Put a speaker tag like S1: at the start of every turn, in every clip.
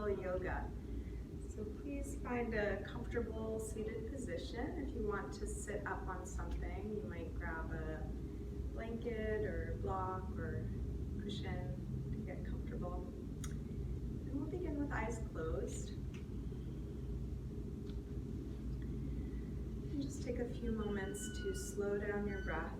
S1: little yoga. So please find a comfortable seated position. If you want to sit up on something, you might grab a blanket or block or cushion to get comfortable. And we'll begin with eyes closed. And just take a few moments to slow down your breath.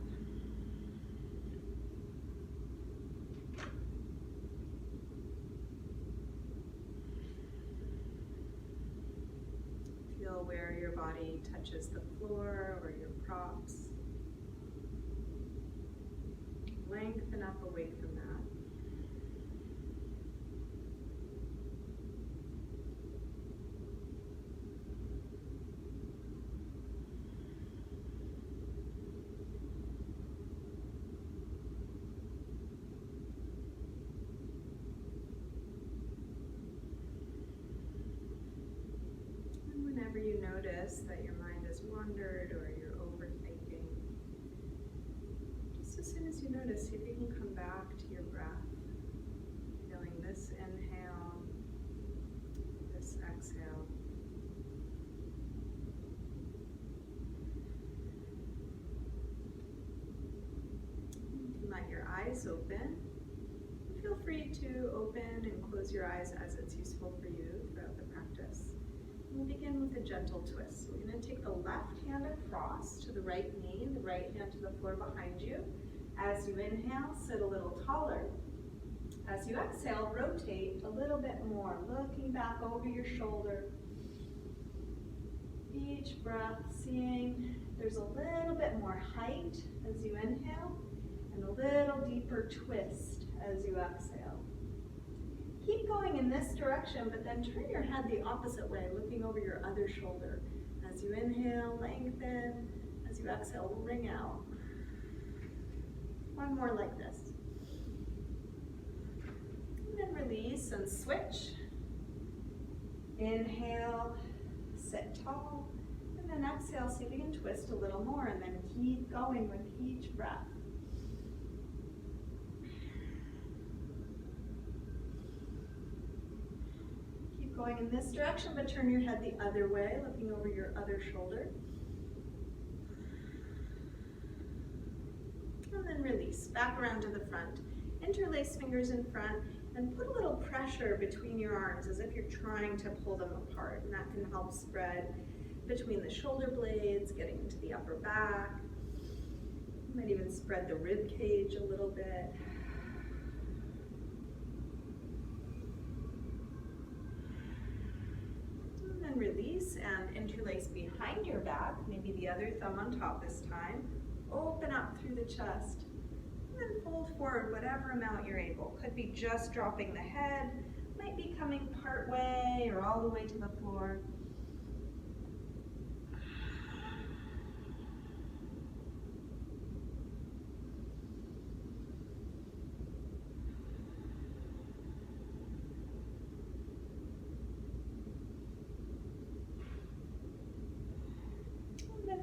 S1: Feel where your body touches the floor or your props. Lengthen up away from that. Whenever you notice that your mind has wandered or you're overthinking, just as soon as you notice, see if you can come back to your breath, feeling this inhale, this exhale. You can let your eyes open. Feel free to open and close your eyes as it's useful for you throughout the practice. We'll begin with a gentle twist. We're going to take the left hand across to the right knee, the right hand to the floor behind you. As you inhale, sit a little taller. As you exhale, rotate a little bit more, looking back over your shoulder. Each breath, seeing there's a little bit more height as you inhale and a little deeper twist as you exhale. Keep going in this direction, but then turn your head the opposite way, looking over your other shoulder. As you inhale, lengthen. As you exhale, ring out. One more like this. And then release and switch. Inhale, sit tall. And then exhale, see if you can twist a little more, and then keep going with each breath. Going in this direction, but turn your head the other way, looking over your other shoulder. And then release, back around to the front. Interlace fingers in front and put a little pressure between your arms as if you're trying to pull them apart. And that can help spread between the shoulder blades, getting into the upper back. You might even spread the rib cage a little bit. Release and interlace behind your back, maybe the other thumb on top this time. Open up through the chest, and then fold forward whatever amount you're able. Could be just dropping the head, might be coming part way or all the way to the floor.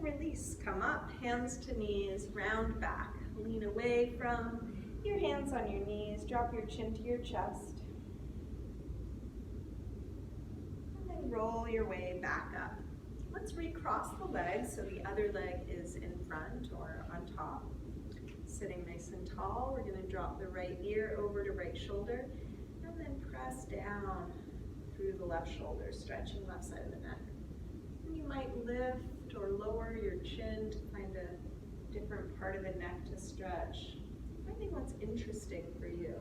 S1: Release, come up, hands to knees, round back. Lean away from your hands on your knees, drop your chin to your chest. And then roll your way back up. Let's recross the legs so the other leg is in front or on top. Sitting nice and tall, we're going to drop the right ear over to right shoulder and then press down through the left shoulder, stretching left side of the neck. And you might lift or lower your chin to find a different part of the neck to stretch. Finding what's interesting for you.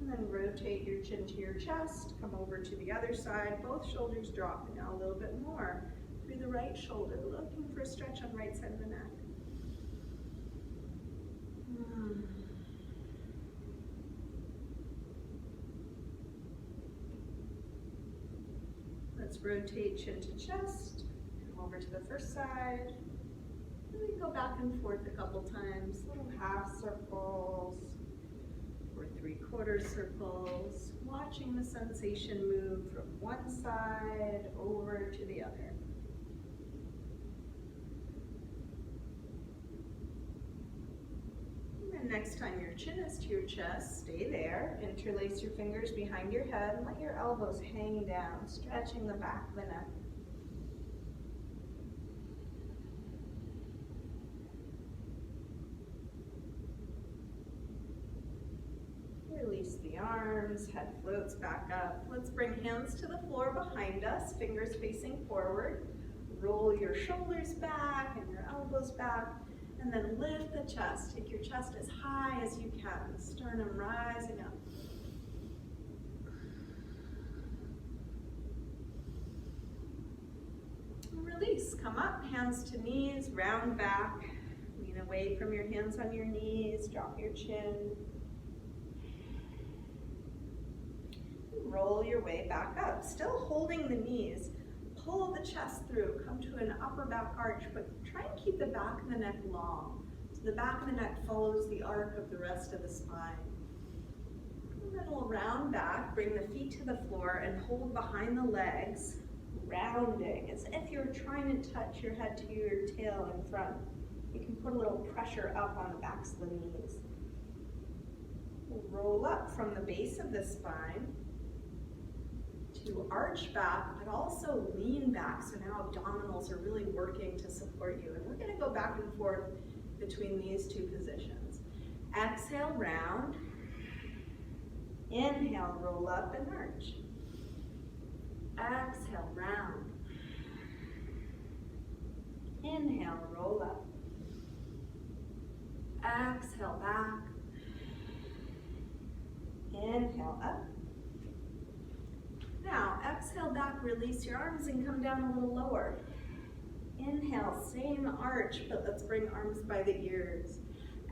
S1: And then rotate your chin to your chest, come over to the other side, both shoulders drop, and now a little bit more through the right shoulder, looking for a stretch on the right side of the neck. Let's rotate chin to chest, come over to the first side, and we go back and forth a couple times, little half circles or 3/4 circles, watching the sensation move from one side over to the other. And then And next time your chin is to your chest, stay there. Interlace your fingers behind your head and let your elbows hang down, stretching the back of the neck. Release the arms, head floats back up. Let's bring hands to the floor behind us, fingers facing forward. Roll your shoulders back and your elbows back, and then lift the chest. Take your chest as high as you can, sternum rising up. Release, come up, hands to knees, round back. Lean away from your hands on your knees, drop your chin. Roll your way back up, still holding the knees. Pull the chest through, come to an upper back arch, but try and keep the back of the neck long. So the back of the neck follows the arc of the rest of the spine. And then we'll round back, bring the feet to the floor and hold behind the legs, rounding, as if you're trying to touch your head to your tail in front. You can put a little pressure up on the backs of the knees. We'll roll up from the base of the spine to arch back, but also lean back, so now abdominals are really working to support you. And we're going to go back and forth between these two positions. Exhale, round. Inhale, roll up and arch. Exhale, round. Inhale, roll up. Exhale, back. Inhale, up. Now, exhale back, release your arms and come down a little lower. Inhale, same arch, but let's bring arms by the ears.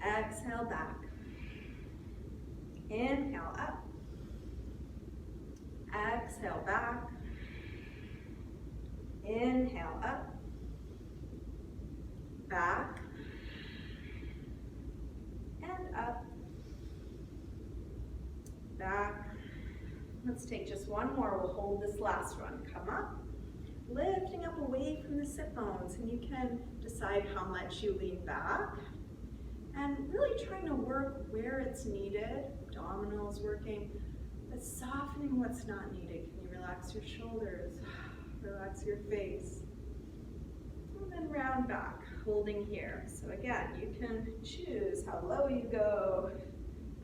S1: Exhale back. Inhale up. Exhale back. Inhale up. Back. And up. Back. Let's take just one more. We'll hold this last one. Come up, lifting up away from the sit bones, and you can decide how much you lean back and really trying to work where it's needed. Abdominals working, but softening what's not needed. Can you relax your shoulders, relax your face, and then round back, holding here. So again, you can choose how low you go,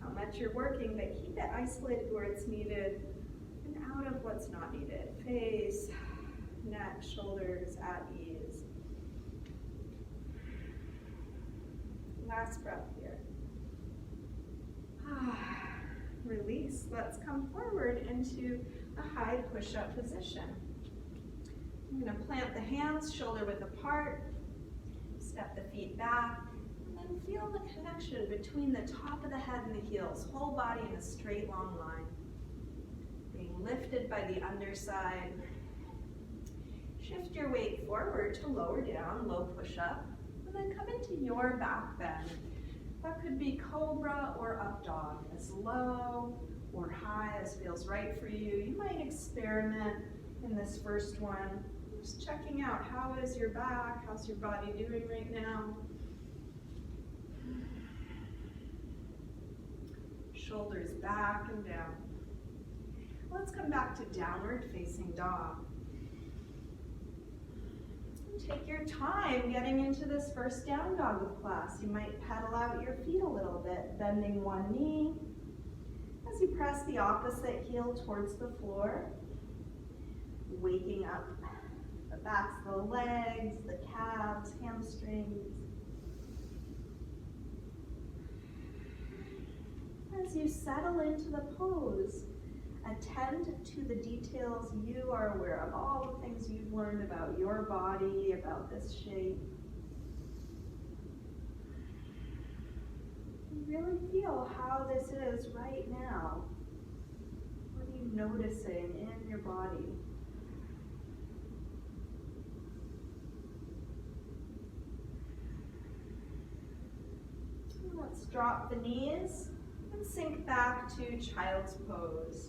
S1: how much you're working, but keep it isolated where it's needed and out of what's not needed. Face, neck, shoulders at ease. Last breath here. Release. Let's come forward into a high push-up position. I'm going to plant the hands shoulder width apart, step the feet back, and feel the connection between the top of the head and the heels, whole body in a straight long line. Being lifted by the underside. Shift your weight forward to lower down, low push-up, and then come into your back bend. That could be cobra or up dog, as low or high as feels right for you. You might experiment in this first one, just checking out how is your back, how's your body doing right now. Shoulders back and down. Let's come back to downward facing dog. Take your time getting into this first down dog of class. You might pedal out your feet a little bit, bending one knee as you press the opposite heel towards the floor, waking up the backs of the legs, the calves, hamstrings. As you settle into the pose, attend to the details you are aware of, all the things you've learned about your body, about this shape. Really feel how this is right now. What are you noticing in your body? Let's drop the knees and sink back to child's pose.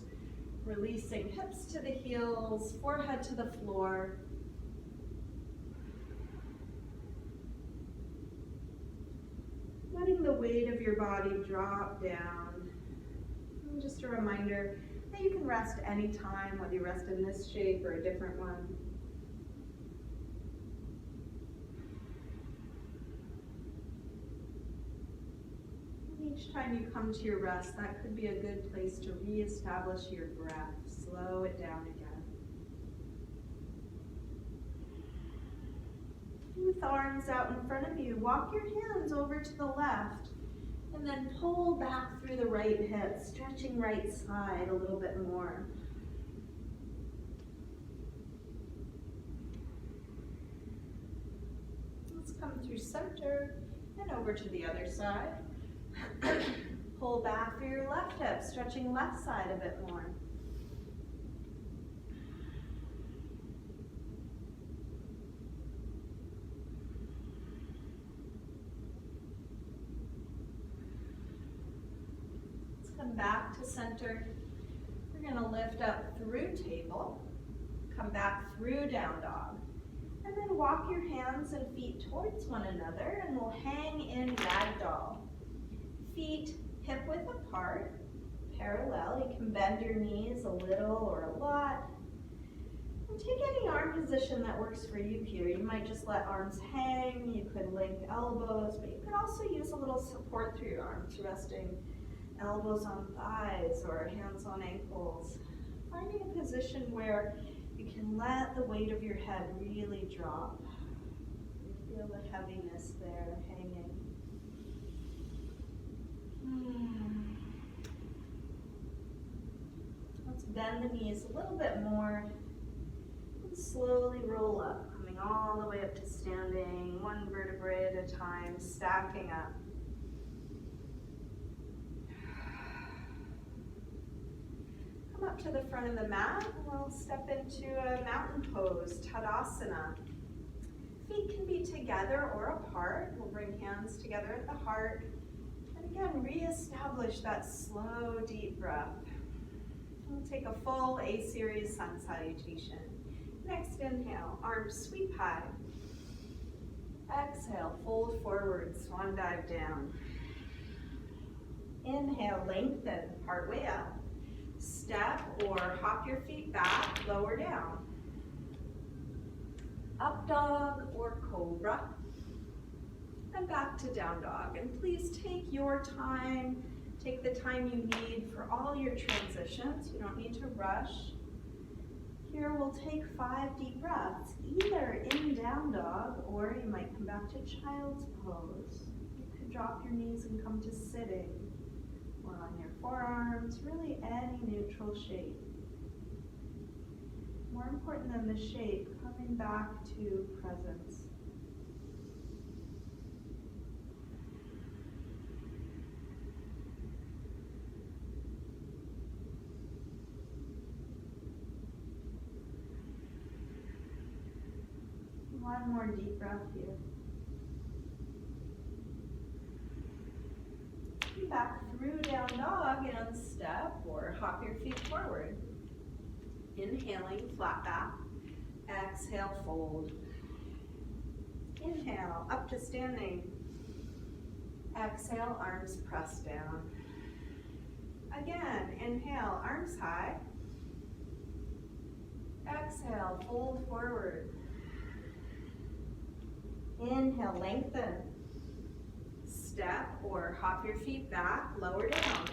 S1: Releasing hips to the heels, forehead to the floor. Letting the weight of your body drop down. And just a reminder that you can rest anytime, whether you rest in this shape or a different one. Each time you come to your rest, that could be a good place to reestablish your breath. Slow it down again. With arms out in front of you, walk your hands over to the left and then pull back through the right hip, stretching right side a little bit more. Let's come through center and over to the other side. Pull back through your left hip, stretching left side a bit more. Let's come back to center. We're going to lift up through table, come back through down dog, and then walk your hands and feet towards one another, and we'll hang in ragdoll. Feet hip width apart, parallel. You can bend your knees a little or a lot. And take any arm position that works for you here. You might just let arms hang, you could link elbows, but you could also use a little support through your arms, resting elbows on thighs or hands on ankles. Finding a position where you can let the weight of your head really drop. You feel the heaviness there hanging. Let's bend the knees a little bit more and slowly roll up, coming all the way up to standing, one vertebrae at a time, stacking up. Come up to the front of the mat and we'll step into a mountain pose, Tadasana. Feet can be together or apart. We'll bring hands together at the heart. Again, reestablish that slow, deep breath. We'll take a full A-series sun salutation. Next inhale, arms sweep high. Exhale, fold forward, swan dive down. Inhale, lengthen, part way up. Step or hop your feet back, lower down. Up dog or cobra. And back to down dog. And please take your time, take the time you need for all your transitions. You don't need to rush. Here we'll take 5 deep breaths, either in down dog or you might come back to child's pose. You could drop your knees and come to sitting or on your forearms, really any neutral shape. More important than the shape, coming back to presence. One more deep breath here. Back through down dog and step or hop your feet forward. Inhaling, flat back. Exhale, fold. Inhale, up to standing. Exhale, arms press down. Again, inhale, arms high. Exhale, fold forward. Inhale, lengthen. Step or hop your feet back, lower down.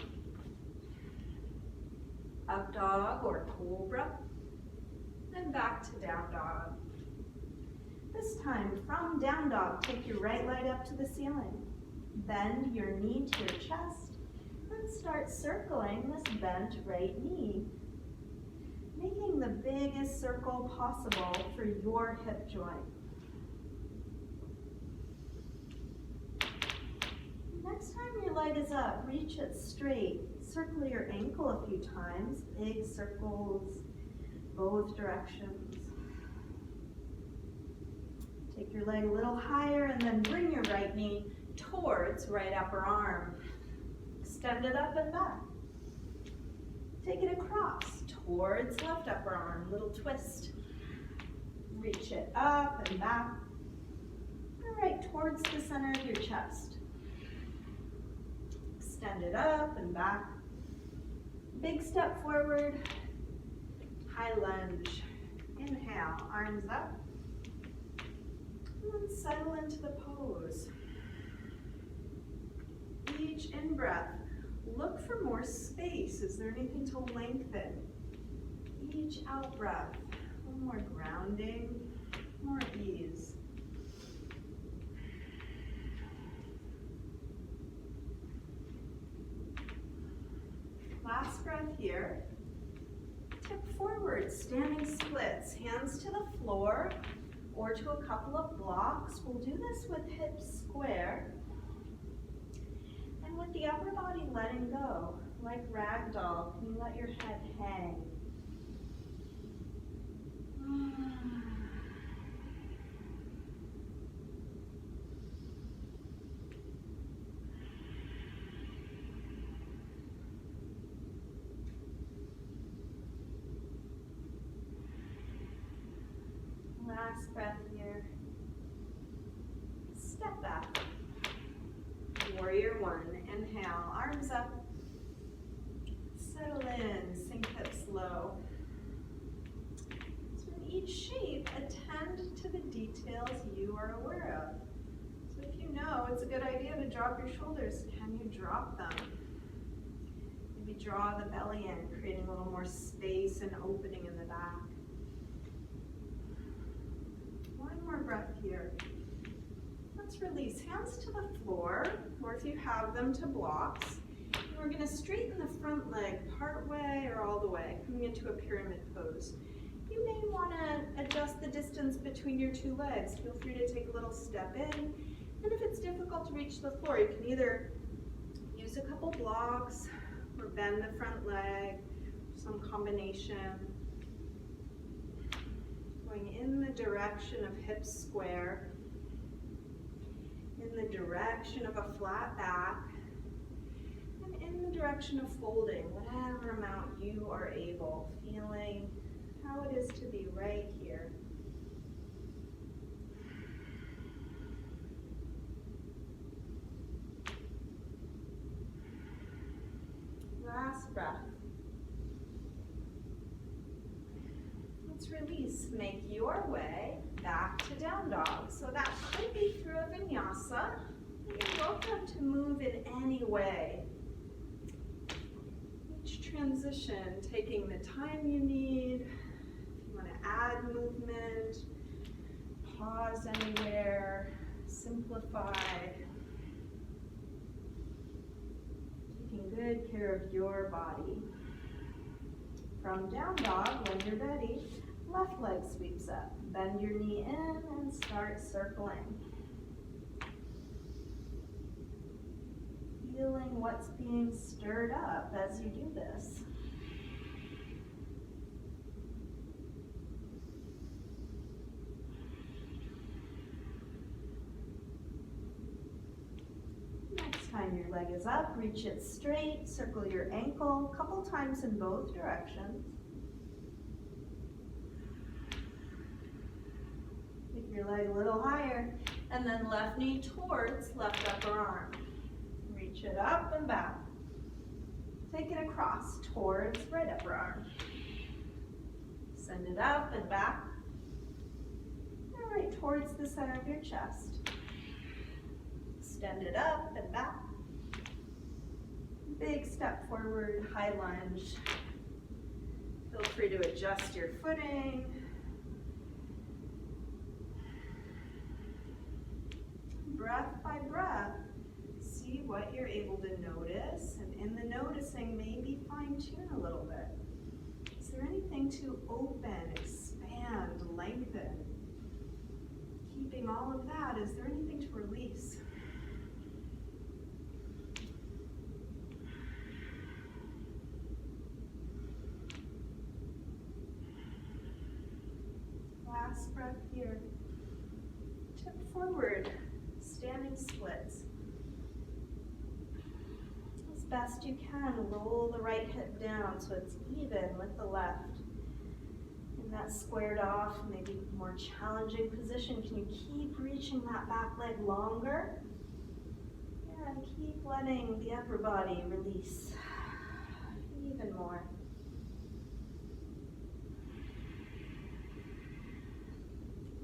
S1: Up dog or cobra. And back to down dog. This time, from down dog, take your right leg up to the ceiling. Bend your knee to your chest. And start circling this bent right knee. Making the biggest circle possible for your hip joint. Next time your leg is up, reach it straight. Circle your ankle a few times, big circles, both directions. Take your leg a little higher and then bring your right knee towards right upper arm. Extend it up and back. Take it across towards left upper arm, little twist. Reach it up and back. And right towards the center of your chest. Extend it up and back. Big step forward, high lunge. Inhale, arms up. And then settle into the pose. Each in-breath, look for more space. Is there anything to lengthen? Each out-breath, a little more grounding, more ease. Last breath here. Tip forward, standing splits, hands to the floor or to a couple of blocks. We'll do this with hips square and with the upper body letting go, like ragdoll. Can you let your head hang? Last breath here. Step back. Warrior one. Inhale, arms up. Settle in, sink hips low. So in each shape, attend to the details you are aware of. So if you know it's a good idea to drop your shoulders, can you drop them? Maybe draw the belly in, creating a little more space and opening in the back. One more breath here. Let's release hands to the floor, or if you have them, to blocks. And we're going to straighten the front leg part way or all the way, coming into a pyramid pose. You may want to adjust the distance between your two legs. Feel free to take a little step in. And if it's difficult to reach the floor, you can either use a couple blocks or bend the front leg, some combination. Going in the direction of hips square, in the direction of a flat back, and in the direction of folding, whatever amount you are able, feeling how it is to be right here. Last breath. Release, make your way back to down dog. So that could be through a vinyasa. You're welcome to move in any way. Each transition, taking the time you need. If you want to add movement, pause anywhere, simplify. Taking good care of your body. From down dog, when you're ready, left leg sweeps up. Bend your knee in and start circling. Feeling what's being stirred up as you do this. Next time your leg is up, reach it straight, circle your ankle a couple times in both directions. Take your leg a little higher, and then left knee towards left upper arm. Reach it up and back. Take it across towards right upper arm. Send it up and back. And right towards the center of your chest. Extend it up and back. Big step forward, high lunge. Feel free to adjust your footing. Breath by breath, see what you're able to notice, and in the noticing, maybe fine-tune a little bit. Is there anything to open, expand, lengthen? Keeping all of that, is there anything to release? Last breath here. Tip forward, standing splits. As best you can, roll the right hip down so it's even with the left. In that squared off, maybe more challenging position, can you keep reaching that back leg longer? And keep letting the upper body release even more.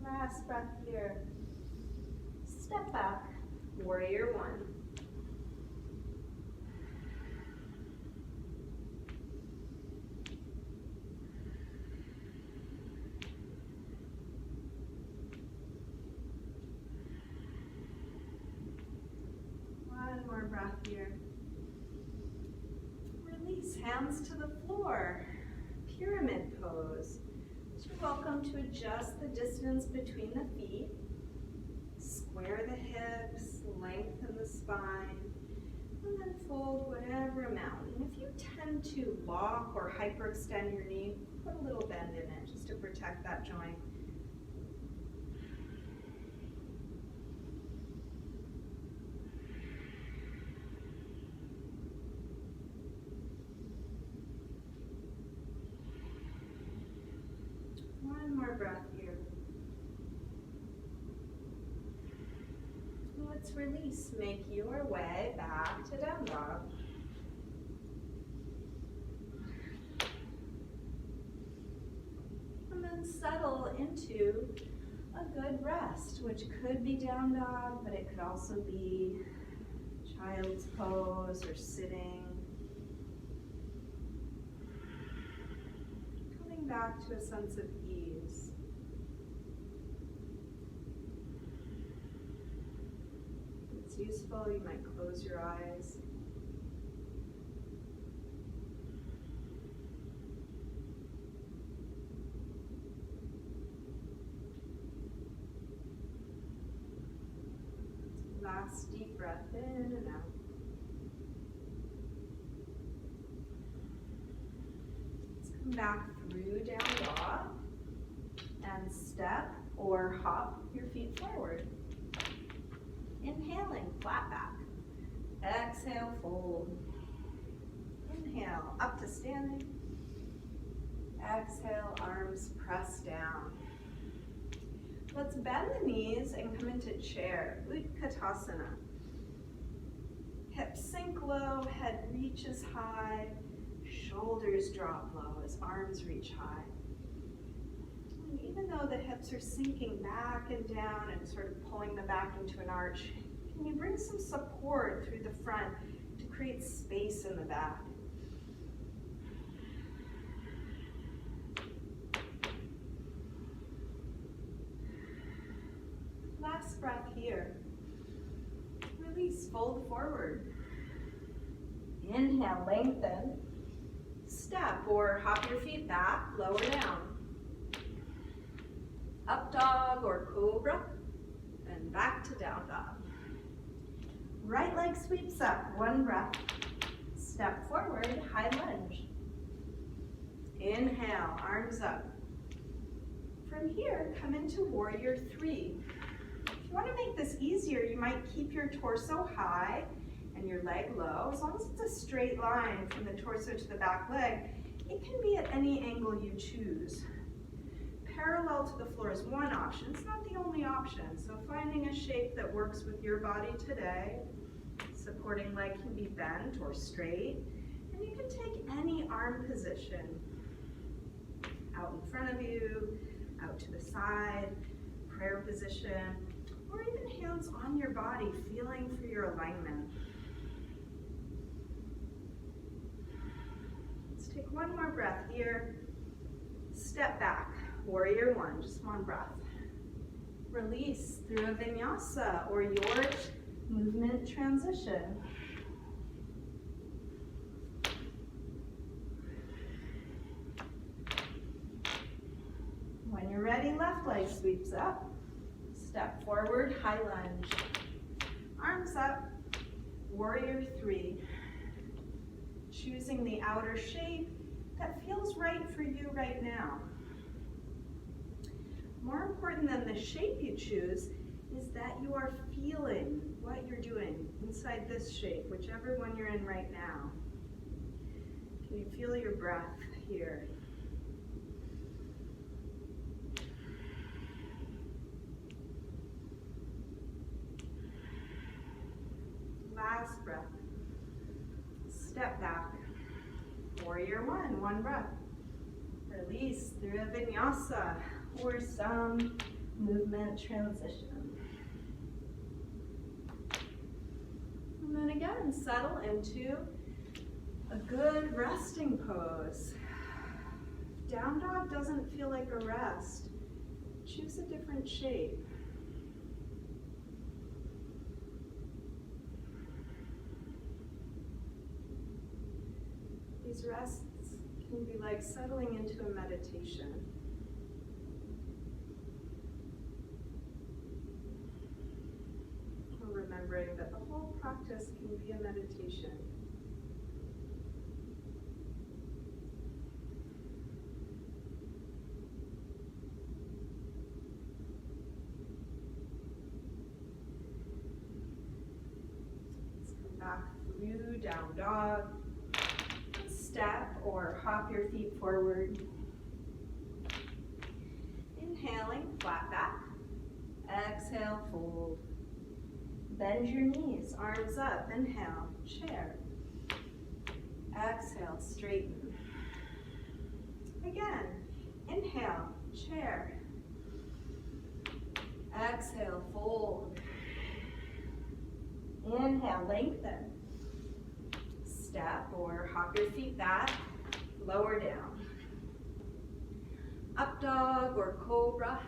S1: Last breath here. Step back, warrior one. One more breath here. Release, hands to the floor. Pyramid pose. So you're welcome to adjust the distance between the feet. Square the hips, lengthen the spine, and then fold whatever amount. And if you tend to lock or hyperextend your knee, put a little bend in it just to protect that joint. One more breath here. Let's release. Make your way back to down dog. And then settle into a good rest, which could be down dog, but it could also be child's pose or sitting. Coming back to a sense of ease. If it's useful, you might close your eyes. Last deep breath in and out. Let's come back through down dog and step or hop your feet forward. Inhaling, flat back. Exhale, fold. Inhale, up to standing. Exhale, arms press down. Let's bend the knees and come into chair, Utkatasana. Hips sink low, head reaches high, shoulders drop low as arms reach high. And even though the hips are sinking back and down and sort of pulling the back into an arch, can you bring some support through the front to create space in the back? Last breath here. Release, fold forward. Inhale, lengthen. Step or hop your feet back, lower down. Up dog or cobra, and back to down dog. Right leg sweeps up, one breath. Step forward, high lunge. Inhale, arms up. From here, come into warrior three. If you want to make this easier, you might keep your torso high and your leg low. As long as it's a straight line from the torso to the back leg, it can be at any angle you choose. Parallel to the floor is one option. It's not the only option. So finding a shape that works with your body today. Supporting leg can be bent or straight. And you can take any arm position. Out in front of you, out to the side, prayer position, or even hands on your body, feeling for your alignment. Let's take one more breath here. Step back, warrior one, just one breath. Release through a vinyasa or your movement transition. When you're ready, left leg sweeps up. Step forward, high lunge. Arms up, warrior three. Choosing the outer shape that feels right for you right now. More important than the shape you choose is that you are feeling what you're doing inside this shape, whichever one you're in right now. Can you feel your breath here? Last breath. Step back. Warrior one, one breath. Release through a vinyasa or some movement transition. And then again, settle into a good resting pose. Down dog doesn't feel like a rest. Choose a different shape. These rests can be like settling into a meditation. Or remembering that the whole practice can be a meditation. Let's come back through down dog. Step or hop your feet forward. Inhaling, flat back. Exhale, fold. Bend your knees, arms up. Inhale, chair. Exhale, straighten. Again, inhale, chair. Exhale, fold. Inhale, lengthen. Step or hop your feet back, lower down. Up dog or cobra,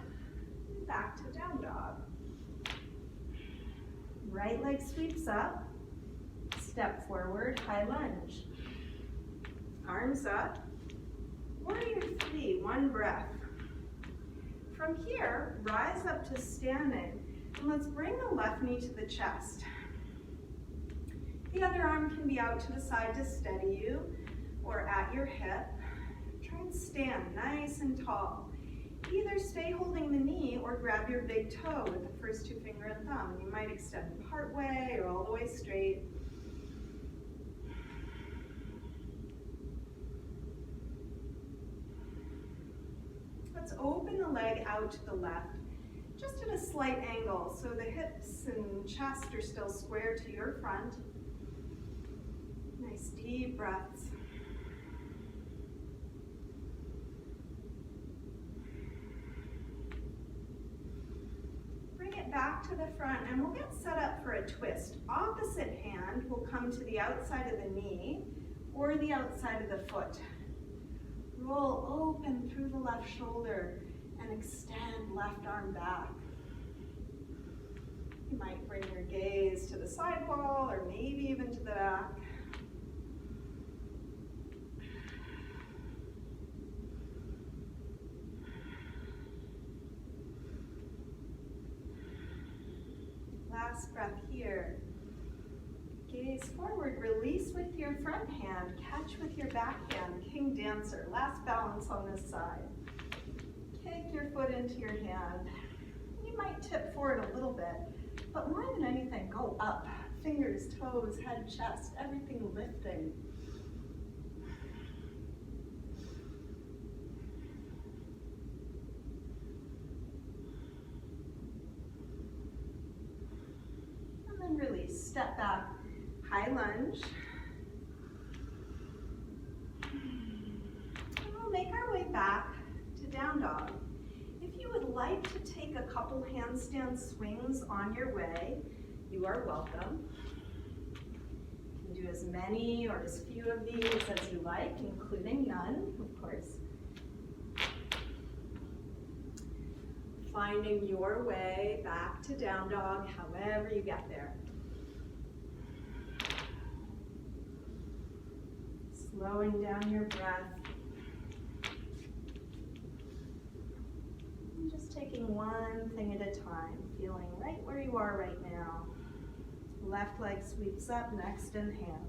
S1: back to down dog. Right leg sweeps up, step forward, high lunge. Arms up, warrior three, one breath. From here, rise up to standing, and let's bring the left knee to the chest. The other arm can be out to the side to steady you, or at your hip. Try and stand nice and tall. Either stay holding the knee or grab your big toe with the first two finger and thumb. You might extend part way or all the way straight. Let's open the leg out to the left, just at a slight angle, so the hips and chest are still square to your front. Nice deep breaths. Bring it back to the front and we'll get set up for a twist. Opposite hand will come to the outside of the knee or the outside of the foot. Roll open through the left shoulder and extend left arm back. You might bring your gaze to the side wall or maybe even to the back. Last breath here. Gaze forward, release with your front hand, catch with your back hand, king dancer. Last balance on this side. Kick your foot into your hand. You might tip forward a little bit, but more than anything, go up. Fingers, toes, head, chest, everything lifting. Release, step back, high lunge. And we'll make our way back to down dog. If you would like to take a couple handstand swings on your way, you are welcome. You can do as many or as few of these as you like, including none, of course. Finding your way back to down dog, however you get there. Slowing down your breath. And just taking one thing at a time, feeling right where you are right now. Left leg sweeps up, next inhale.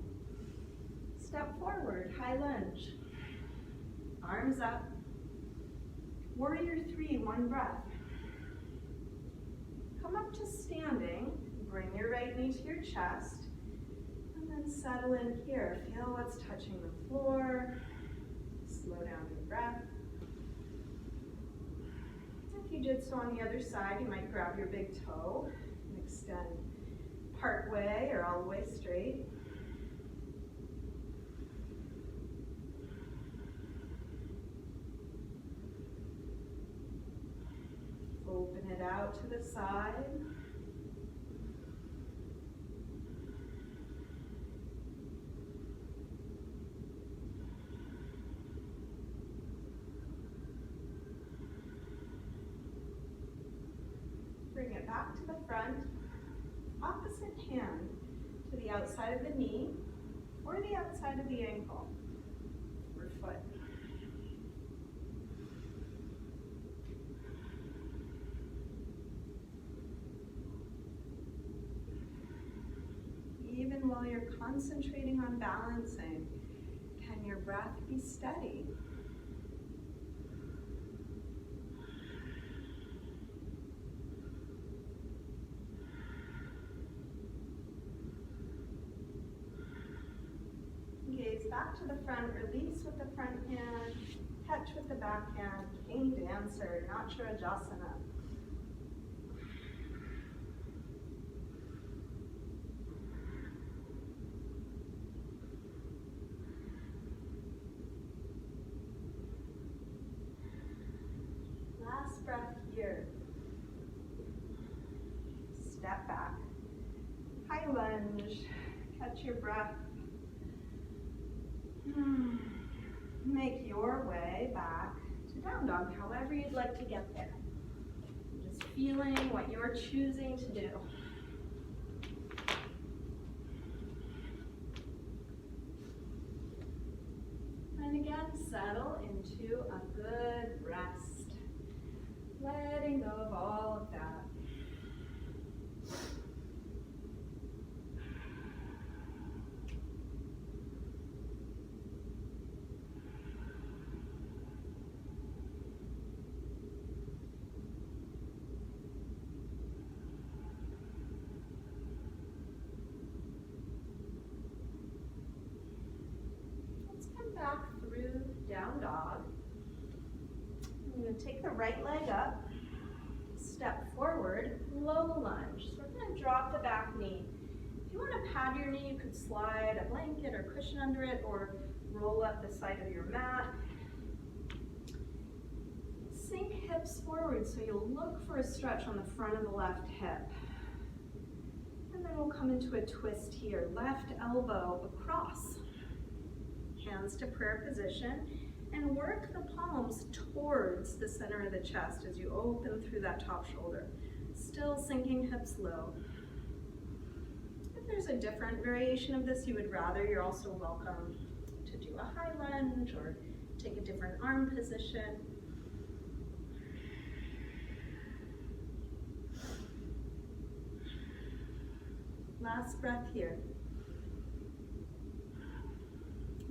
S1: Step forward, high lunge. Arms up. Warrior three, one breath. Come up to standing, bring your right knee to your chest, and then settle in here. Feel what's touching the floor. Slow down your breath. If you did so on the other side, you might grab your big toe and extend part part way or all the way straight. Open it out to the side. Bring it back to the front. Opposite hand to the outside of the knee or the outside of the ankle or foot. Even while you're concentrating on balancing, can your breath be steady? Gaze back to the front, release with the front hand, catch with the back hand, king dancer, Natrajasana. Last breath here. Step back. High lunge. Catch your breath. Make your way back to down dog, however you'd like to get there. Just feeling what you're choosing to do. And again, settle into a good rest. Letting go of all of that. Back through down dog. I'm going to take the right leg up, step forward, low lunge. So we're going to drop the back knee. If you want to pad your knee, you could slide a blanket or cushion under it or roll up the side of your mat. Sink hips forward so you'll look for a stretch on the front of the left hip. And then we'll come into a twist here. Left elbow across. Hands to prayer position, and work the palms towards the center of the chest as you open through that top shoulder. Still sinking hips low. If there's a different variation of this you would rather, you're also welcome to do a high lunge or take a different arm position. Last breath here.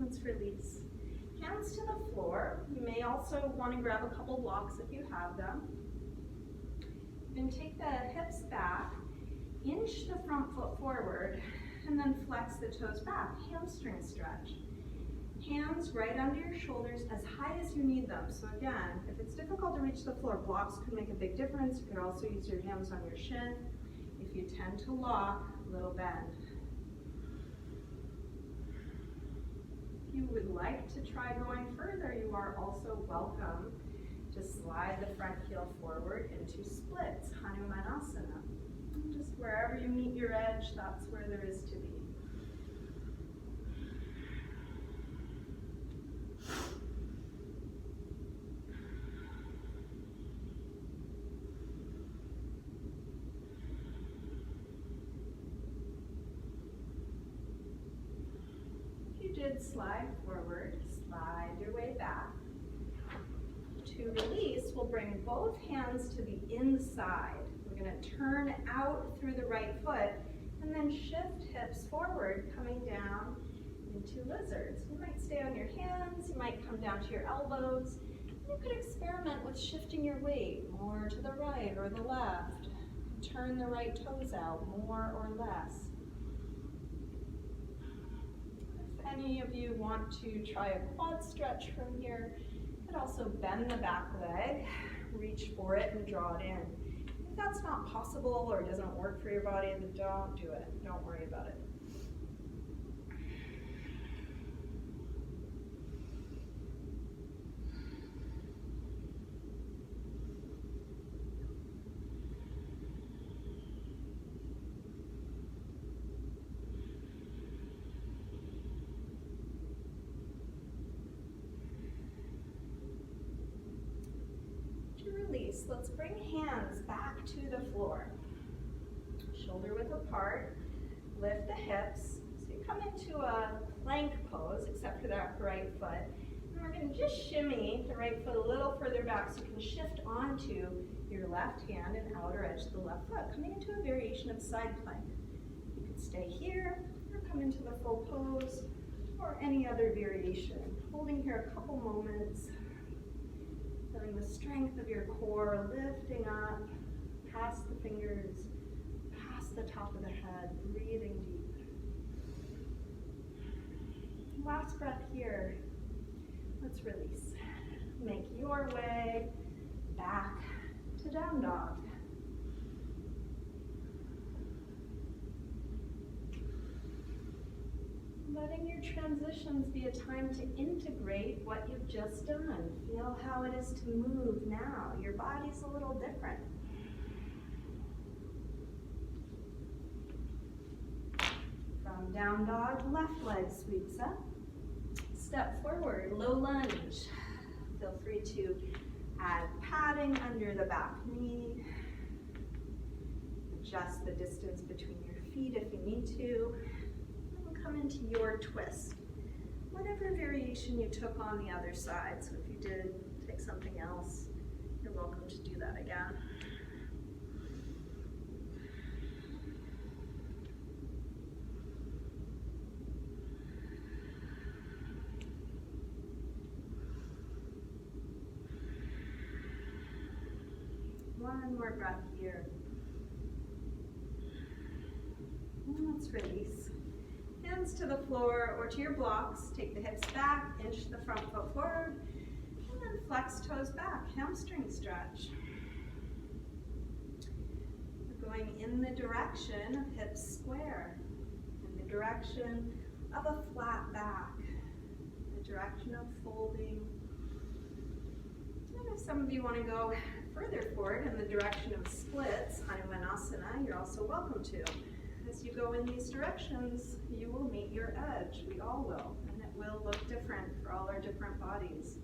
S1: Let's release. Hands to the floor. You may also want to grab a couple blocks if you have them. You can take the hips back, inch the front foot forward, and then flex the toes back. Hamstring stretch. Hands right under your shoulders as high as you need them. So again, if it's difficult to reach the floor, blocks could make a big difference. You could also use your hands on your shin. If you tend to lock, little bend. If you would like to try going further, you are also welcome to slide the front heel forward into splits, Hanumanasana. Just wherever you meet your edge, that's where there is to be. Slide forward, slide your way back. To release, we'll bring both hands to the inside. We're going to turn out through the right foot and then shift hips forward, coming down into lizards. You might stay on your hands, you might come down to your elbows. You could experiment with shifting your weight more to the right or the left. Turn the right toes out more or less. Any of you want to try a quad stretch from here, you could also bend the back leg, reach for it and draw it in. that's not possible or doesn't work for your body, then don't do it. Don't worry about it. Release. Let's bring hands back to the floor. Shoulder width apart. Lift the hips. So you come into a plank pose, except for that right foot. And we're going to just shimmy the right foot a little further back so you can shift onto your left hand and outer edge of the left foot, coming into a variation of side plank. You could stay here or come into the full pose or any other variation. Holding here a couple moments. Feeling the strength of your core lifting up, past the fingers, past the top of the head, breathing deep. Last breath here. Let's release. Make your way back to down dog. Letting your transitions be a time to integrate what you've just done. Feel how it is to move now. Your body's a little different. From down dog, left leg sweeps up. Step forward, low lunge. Feel free to add padding under the back knee. Adjust the distance between your feet if you need to. Come into your twist. Whatever variation you took on the other side. So if you did take something else, you're welcome to do that again. One more breath here. And let's release. Hands to the floor or to your blocks. Take the hips back, inch the front foot forward, and then flex toes back, hamstring stretch. We're going in the direction of hips square, in the direction of a flat back, in the direction of folding. And if some of you want to go further forward in the direction of splits, Hanumanasana, you're also welcome to. As you go in these directions, you will meet your edge. We all will, and it will look different for all our different bodies.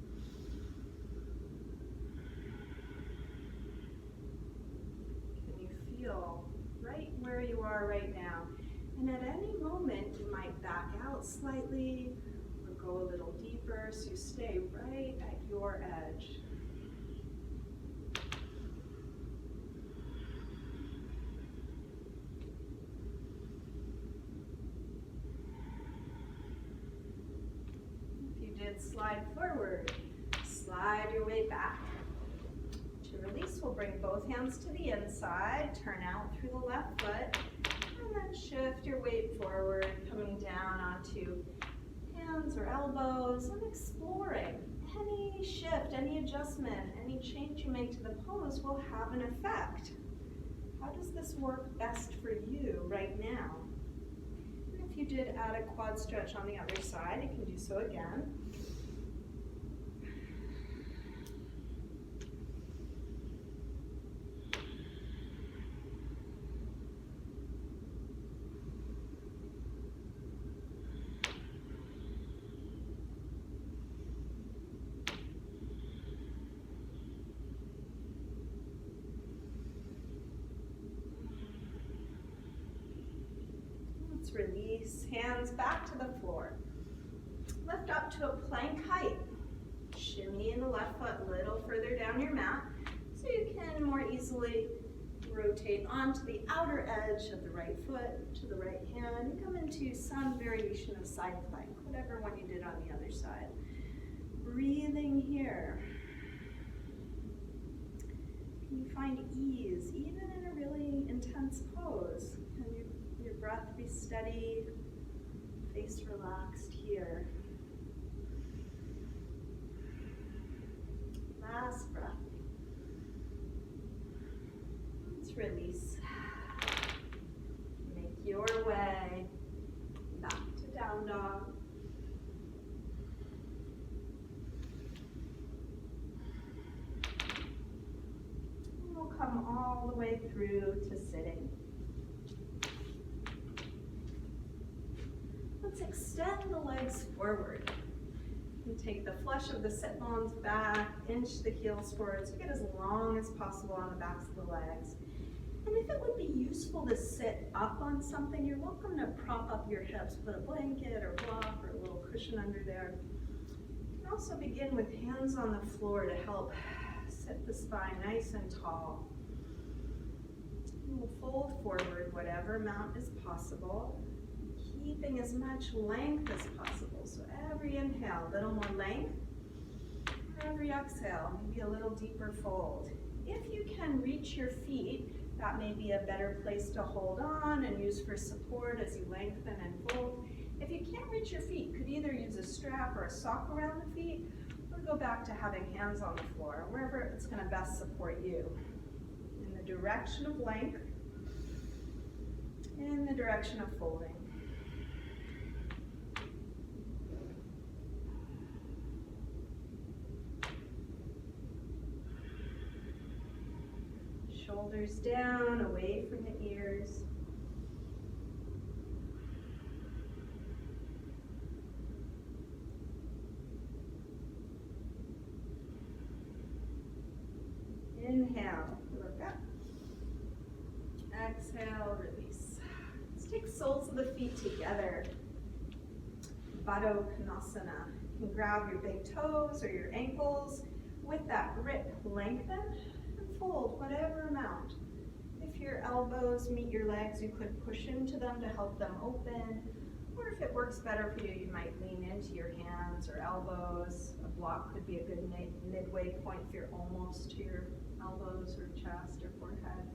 S1: Can you feel right where you are right now? And at any moment, you might back out slightly or go a little deeper, so you stay right at your edge. Slide forward, slide your way back. To release, we'll bring both hands to the inside, turn out through the left foot, and then shift your weight forward, coming down onto hands or elbows, and exploring. Any shift, any adjustment, any change you make to the pose will have an effect. How does this work best for you right now? And if you did add a quad stretch on the other side, you can do so again. Release, hands back to the floor. Lift up to a plank height. Shimmy in the left foot a little further down your mat so you can more easily rotate onto the outer edge of the right foot to the right hand and come into some variation of side plank, whatever one you did on the other side. Breathing here. Can you find ease even in a really intense pose? Can your breath be steady, face relaxed here. Last breath. Let's Let's release. Make your way back to down dog. And we'll come all the way through to sitting. Let's extend the legs forward. You take the flesh of the sit bones back, inch the heels forward, so get as long as possible on the backs of the legs. And if it would be useful to sit up on something, you're welcome to prop up your hips, put a blanket or block or a little cushion under there. You can also begin with hands on the floor to help sit the spine nice and tall. We'll fold forward whatever amount is possible, keeping as much length as possible. So every inhale, a little more length. Every exhale, maybe a little deeper fold. If you can reach your feet, that may be a better place to hold on and use for support as you lengthen and fold. If you can't reach your feet, you could either use a strap or a sock around the feet, or go back to having hands on the floor, wherever it's going to best support you. In the direction of length, in the direction of folding. Shoulders down, away from the ears. Inhale, look up. Exhale, release. Let's take soles of the feet together. Baddha Konasana. You can grab your big toes or your ankles. With that grip, lengthen. Fold whatever amount. If your elbows meet your legs, you could push into them to help them open. Or if it works better for you, you might lean into your hands or elbows. A block could be a good midway point if you're almost to your elbows or chest or forehead.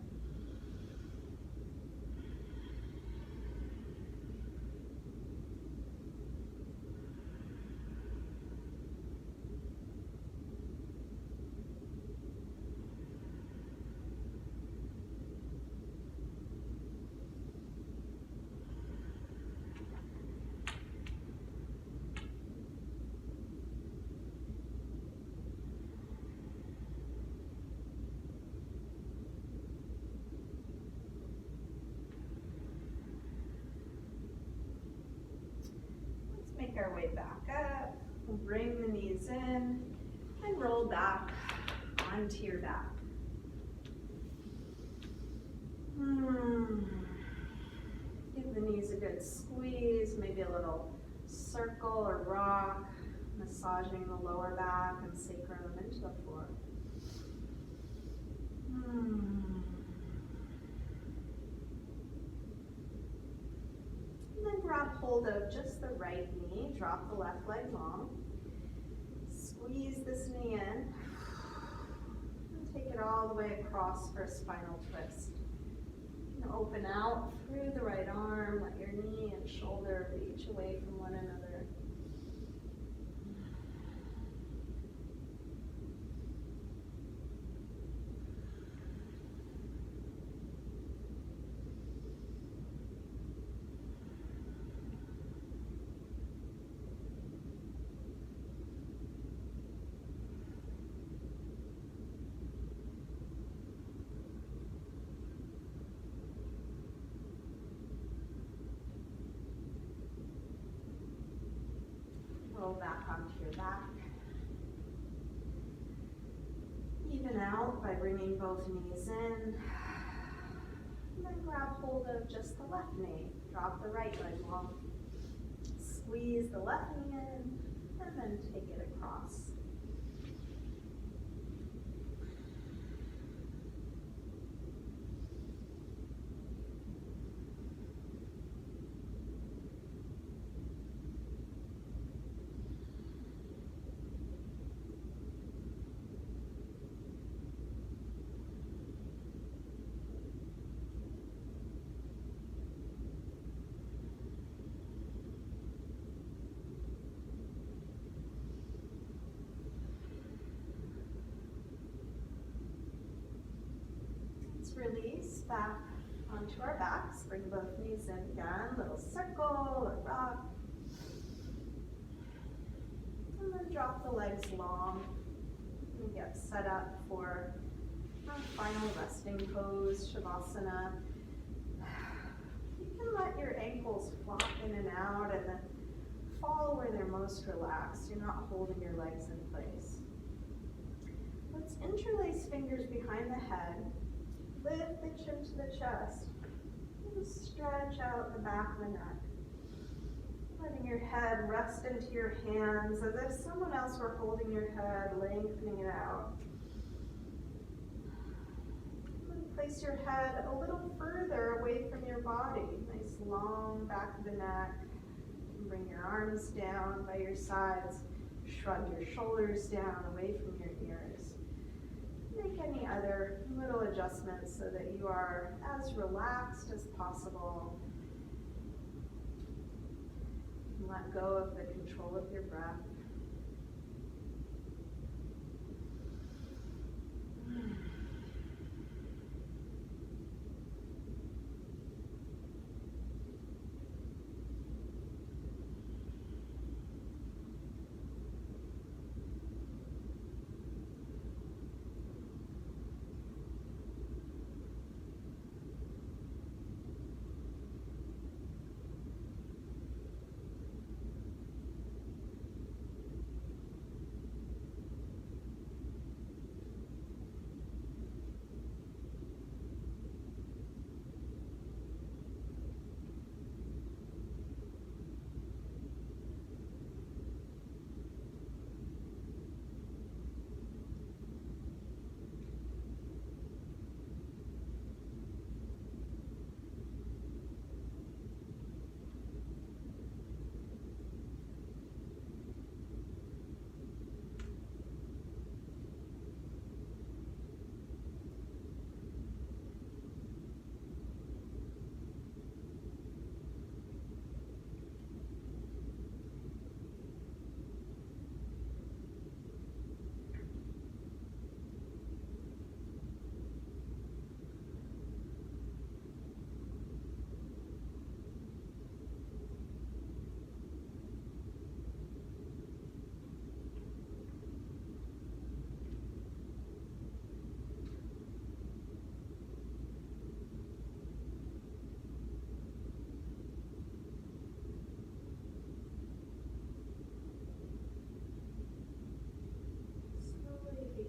S1: Make our way back up, bring the knees in, and roll back onto your back. Give the knees a good squeeze, maybe a little circle or rock, massaging the lower back and sacrum into the floor. And then grab hold of just the right knee, drop the left leg long. Squeeze this knee in, and take it all the way across for a spinal twist. You can open out through the right arm, let your knee and shoulder reach away from one another. Roll back onto your back. Even out by bringing both knees in. And then grab hold of just the left knee. Drop the right leg long. Squeeze the left knee in, and then take it across. Release. back onto our backs. Bring both knees in again, little circle or rock. And then drop the legs long and get set up for our final resting pose, Savasana. You can let your ankles flop in and out and then fall where they're most relaxed. You're not holding your legs in place. Let's interlace fingers behind the head. Lift the chin to the chest. And stretch out the back of the neck. Letting your head rest into your hands as if someone else were holding your head, lengthening it out. And place your head a little further away from your body. Nice long back of the neck. And bring your arms down by your sides. Shrug your shoulders down away from your ears. Make any other little adjustments so that you are as relaxed as possible. Let go of the control of your breath.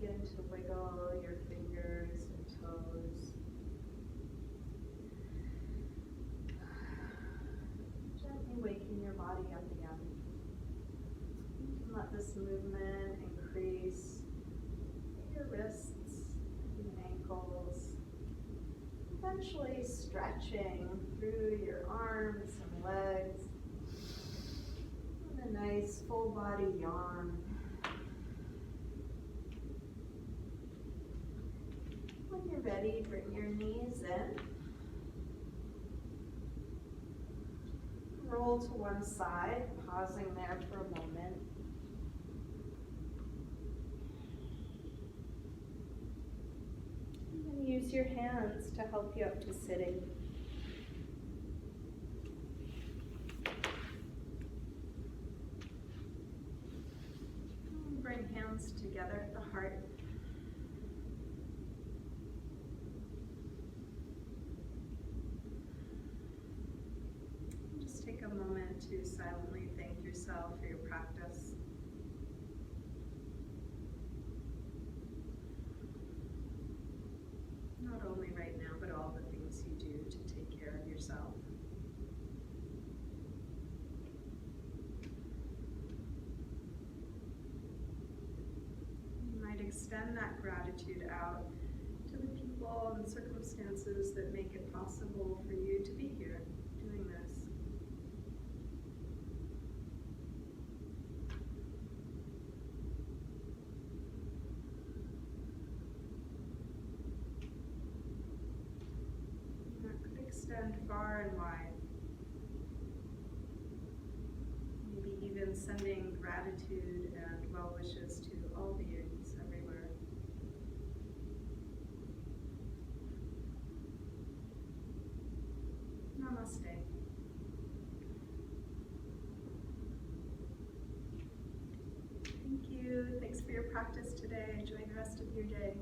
S1: Begin to wiggle your fingers and toes. Gently waking your body up again. You can let this movement increase your wrists and ankles, eventually stretching through your arms and legs, and a nice full body yawn. When you're ready, bring your knees in. Roll to one side, pausing there for a moment. And then use your hands to help you up to sitting. And bring hands together at the heart. Take a moment to silently thank yourself for your practice. Not only right now, but all the things you do to take care of yourself. You might extend that gratitude out to the people and circumstances that make it possible for you to be here doing this. Extend far and wide. Maybe even sending gratitude and well wishes to all beings everywhere. for your practice today. Enjoy the rest of your day.